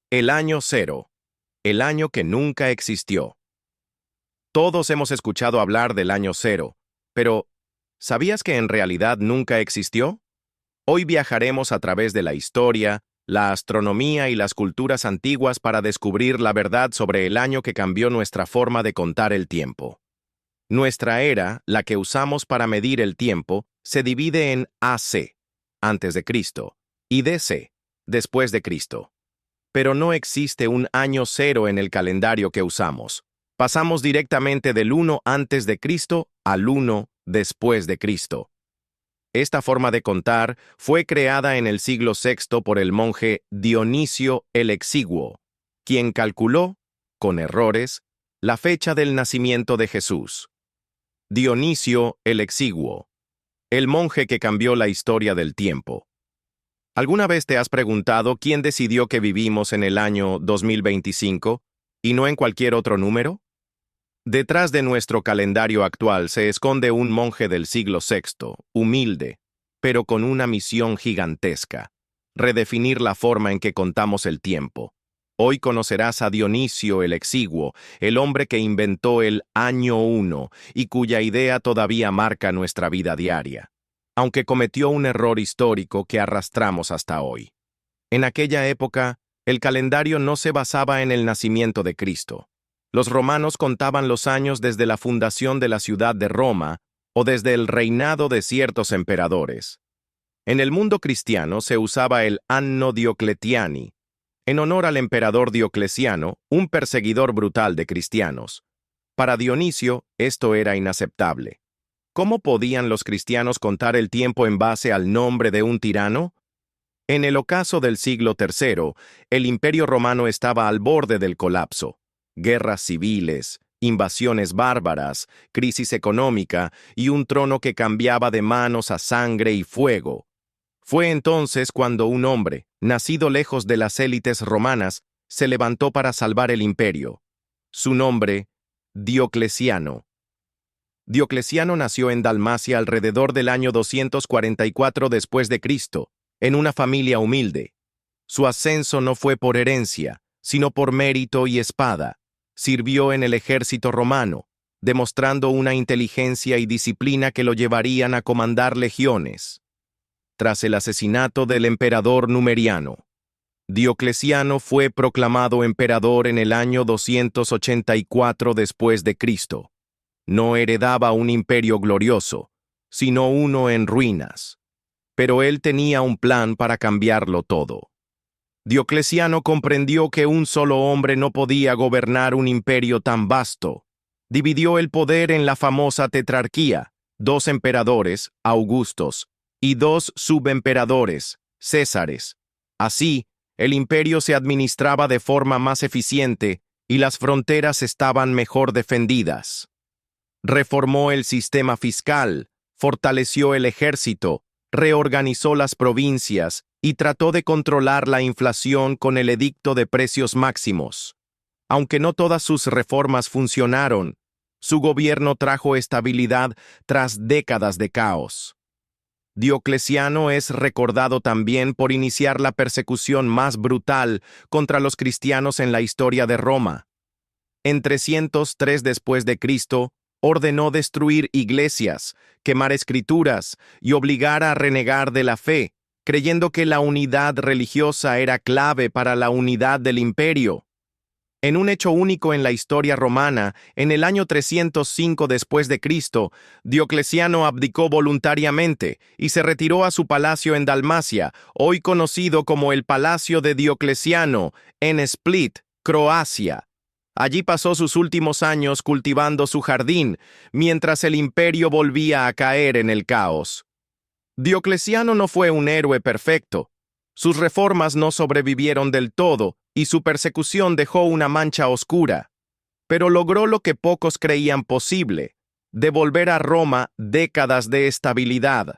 El año cero, el año que nunca existió. Todos hemos escuchado hablar del año cero, pero ¿sabías que en realidad nunca existió? Hoy viajaremos a través de la historia, la astronomía y las culturas antiguas para descubrir la verdad sobre el año que cambió nuestra forma de contar el tiempo. Nuestra era, la que usamos para medir el tiempo, se divide en AC, antes de Cristo, y DC, después de Cristo. Pero no existe un año cero en el calendario que usamos. Pasamos directamente del 1 antes de Cristo al 1 después de Cristo. Esta forma de contar fue creada en el siglo VI por el monje Dionisio el Exiguo, quien calculó, con errores, la fecha del nacimiento de Jesús. Dionisio el Exiguo, el monje que cambió la historia del tiempo. ¿Alguna vez te has preguntado quién decidió que vivimos en el año 2025 y no en cualquier otro número? Detrás de nuestro calendario actual se esconde un monje del siglo VI, humilde, pero con una misión gigantesca: redefinir la forma en que contamos el tiempo. Hoy conocerás a Dionisio el Exiguo, el hombre que inventó el año 1 y cuya idea todavía marca nuestra vida diaria, aunque cometió un error histórico que arrastramos hasta hoy. En aquella época, el calendario no se basaba en el nacimiento de Cristo. Los romanos contaban los años desde la fundación de la ciudad de Roma o desde el reinado de ciertos emperadores. En el mundo cristiano se usaba el Anno Diocletiani, en honor al emperador Diocleciano, un perseguidor brutal de cristianos. Para Dionisio, esto era inaceptable. ¿Cómo podían los cristianos contar el tiempo en base al nombre de un tirano? En el ocaso del siglo III, el Imperio Romano estaba al borde del colapso. Guerras civiles, invasiones bárbaras, crisis económica y un trono que cambiaba de manos a sangre y fuego. Fue entonces cuando un hombre, nacido lejos de las élites romanas, se levantó para salvar el imperio. Su nombre, Diocleciano. Diocleciano nació en Dalmacia alrededor del año 244 después de Cristo, en una familia humilde. Su ascenso no fue por herencia, sino por mérito y espada. Sirvió en el ejército romano, demostrando una inteligencia y disciplina que lo llevarían a comandar legiones. Tras el asesinato del emperador Numeriano, Diocleciano fue proclamado emperador en el año 284 después de Cristo. No heredaba un imperio glorioso, sino uno en ruinas. Pero él tenía un plan para cambiarlo todo. Diocleciano comprendió que un solo hombre no podía gobernar un imperio tan vasto. Dividió el poder en la famosa tetrarquía: 2 emperadores, Augustos, y 2 subemperadores, Césares. Así, el imperio se administraba de forma más eficiente y las fronteras estaban mejor defendidas. Reformó el sistema fiscal, fortaleció el ejército, reorganizó las provincias y trató de controlar la inflación con el edicto de precios máximos. Aunque no todas sus reformas funcionaron, su gobierno trajo estabilidad tras décadas de caos. Diocleciano es recordado también por iniciar la persecución más brutal contra los cristianos en la historia de Roma. En 303 después de Cristo, ordenó destruir iglesias, quemar escrituras y obligar a renegar de la fe, creyendo que la unidad religiosa era clave para la unidad del imperio. En un hecho único en la historia romana, en el año 305 después de Cristo, Diocleciano abdicó voluntariamente y se retiró a su palacio en Dalmacia, hoy conocido como el Palacio de Diocleciano, en Split, Croacia. Allí pasó sus últimos años cultivando su jardín, mientras el imperio volvía a caer en el caos. Diocleciano no fue un héroe perfecto. Sus reformas no sobrevivieron del todo, y su persecución dejó una mancha oscura. Pero logró lo que pocos creían posible: devolver a Roma décadas de estabilidad.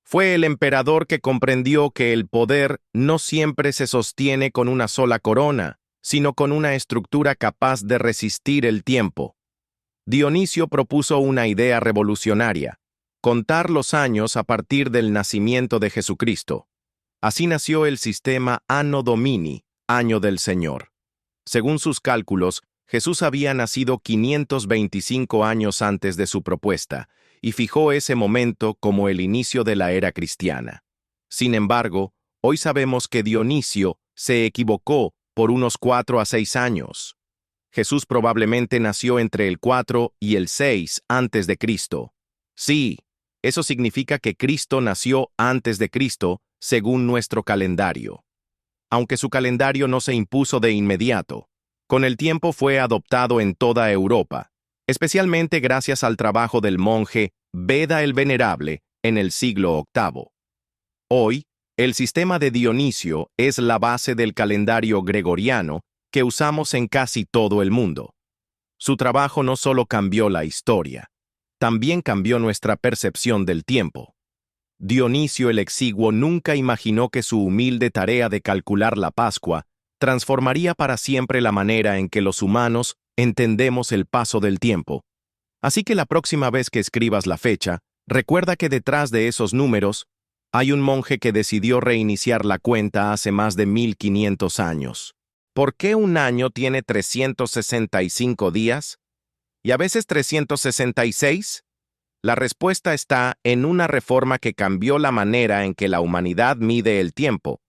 Fue el emperador que comprendió que el poder no siempre se sostiene con una sola corona, sino con una estructura capaz de resistir el tiempo. Dionisio propuso una idea revolucionaria: contar los años a partir del nacimiento de Jesucristo. Así nació el sistema Anno Domini, Año del Señor. Según sus cálculos, Jesús había nacido 525 años antes de su propuesta, y fijó ese momento como el inicio de la era cristiana. Sin embargo, hoy sabemos que Dionisio se equivocó por unos 4 a 6 años. Jesús probablemente nació entre el 4 y el 6 antes de Cristo. Sí, eso significa que Cristo nació antes de Cristo, según nuestro calendario. Aunque su calendario no se impuso de inmediato, con el tiempo fue adoptado en toda Europa, especialmente gracias al trabajo del monje Beda el Venerable en el siglo VIII. Hoy, el sistema de Dionisio es la base del calendario gregoriano que usamos en casi todo el mundo. Su trabajo no solo cambió la historia, también cambió nuestra percepción del tiempo. Dionisio el Exiguo nunca imaginó que su humilde tarea de calcular la Pascua transformaría para siempre la manera en que los humanos entendemos el paso del tiempo. Así que la próxima vez que escribas la fecha, recuerda que detrás de esos números hay un monje que decidió reiniciar la cuenta hace más de 1500 años. ¿Por qué un año tiene 365 días? ¿Y a veces 366? La respuesta está en una reforma que cambió la manera en que la humanidad mide el tiempo.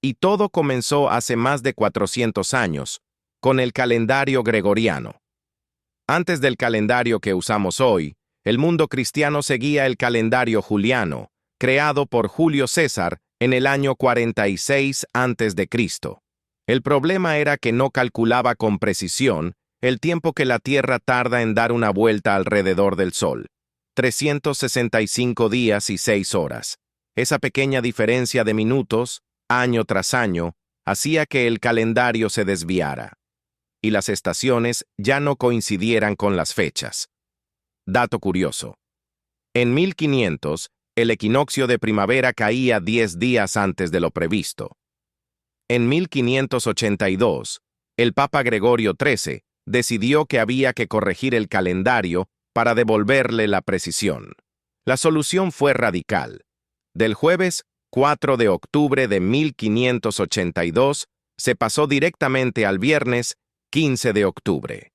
Y todo comenzó hace más de 400 años, con el calendario gregoriano. Antes del calendario que usamos hoy, el mundo cristiano seguía el calendario juliano, creado por Julio César en el año 46 a.C. El problema era que no calculaba con precisión el tiempo que la Tierra tarda en dar una vuelta alrededor del Sol. 365 días y 6 horas. Esa pequeña diferencia de minutos, año tras año, hacía que el calendario se desviara, y las estaciones ya no coincidieran con las fechas. Dato curioso. En 1500, el equinoccio de primavera caía 10 días antes de lo previsto. En 1582, el Papa Gregorio XIII decidió que había que corregir el calendario para devolverle la precisión. La solución fue radical. Del jueves 4 de octubre de 1582 se pasó directamente al viernes 15 de octubre.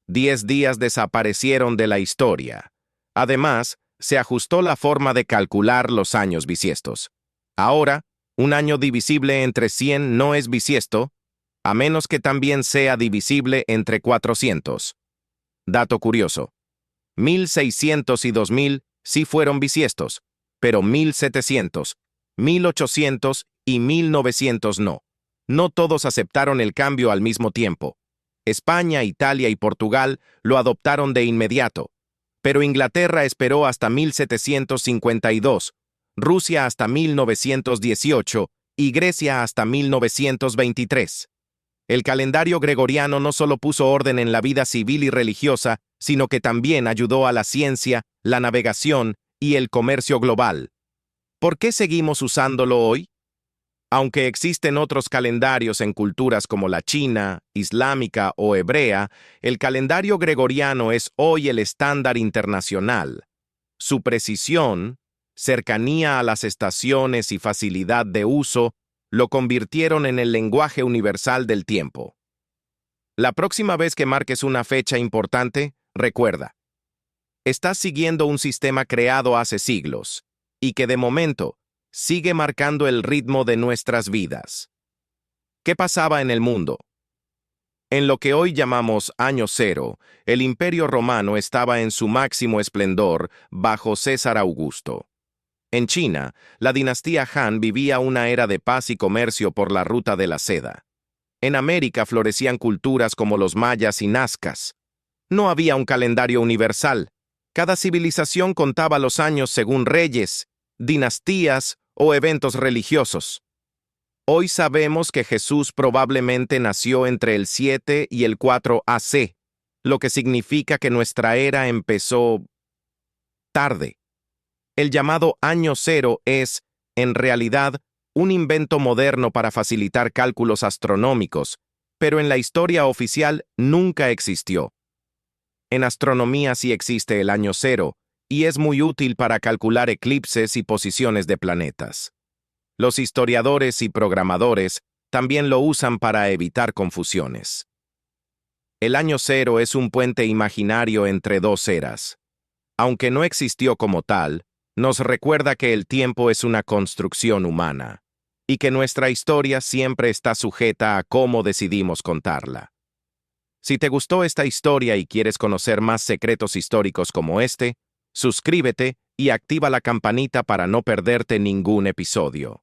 10 días desaparecieron de la historia. Además, se ajustó la forma de calcular los años bisiestos. Ahora, un año divisible entre 100 no es bisiesto, a menos que también sea divisible entre 400. Dato curioso. 1600 y 2000 sí fueron bisiestos, pero 1700, 1800 y 1900 no. No todos aceptaron el cambio al mismo tiempo. España, Italia y Portugal lo adoptaron de inmediato, pero Inglaterra esperó hasta 1752, Rusia hasta 1918 y Grecia hasta 1923. El calendario gregoriano no solo puso orden en la vida civil y religiosa, sino que también ayudó a la ciencia, la navegación y el comercio global. ¿Por qué seguimos usándolo hoy? Aunque existen otros calendarios en culturas como la china, islámica o hebrea, el calendario gregoriano es hoy el estándar internacional. Su precisión, cercanía a las estaciones y facilidad de uso lo convirtieron en el lenguaje universal del tiempo. La próxima vez que marques una fecha importante, recuerda, estás siguiendo un sistema creado hace siglos y que de momento sigue marcando el ritmo de nuestras vidas. ¿Qué pasaba en el mundo? En lo que hoy llamamos Año Cero, el Imperio Romano estaba en su máximo esplendor bajo César Augusto. En China, la dinastía Han vivía una era de paz y comercio por la ruta de la seda. En América florecían culturas como los mayas y nazcas. No había un calendario universal. Cada civilización contaba los años según reyes, dinastías o eventos religiosos. Hoy sabemos que Jesús probablemente nació entre el 7 y el 4 AC, lo que significa que nuestra era empezó tarde. El llamado Año Cero es, en realidad, un invento moderno para facilitar cálculos astronómicos, pero en la historia oficial nunca existió. En astronomía sí existe el Año Cero, y es muy útil para calcular eclipses y posiciones de planetas. Los historiadores y programadores también lo usan para evitar confusiones. El año cero es un puente imaginario entre dos eras. Aunque no existió como tal, nos recuerda que el tiempo es una construcción humana y que nuestra historia siempre está sujeta a cómo decidimos contarla. Si te gustó esta historia y quieres conocer más secretos históricos como este, suscríbete y activa la campanita para no perderte ningún episodio.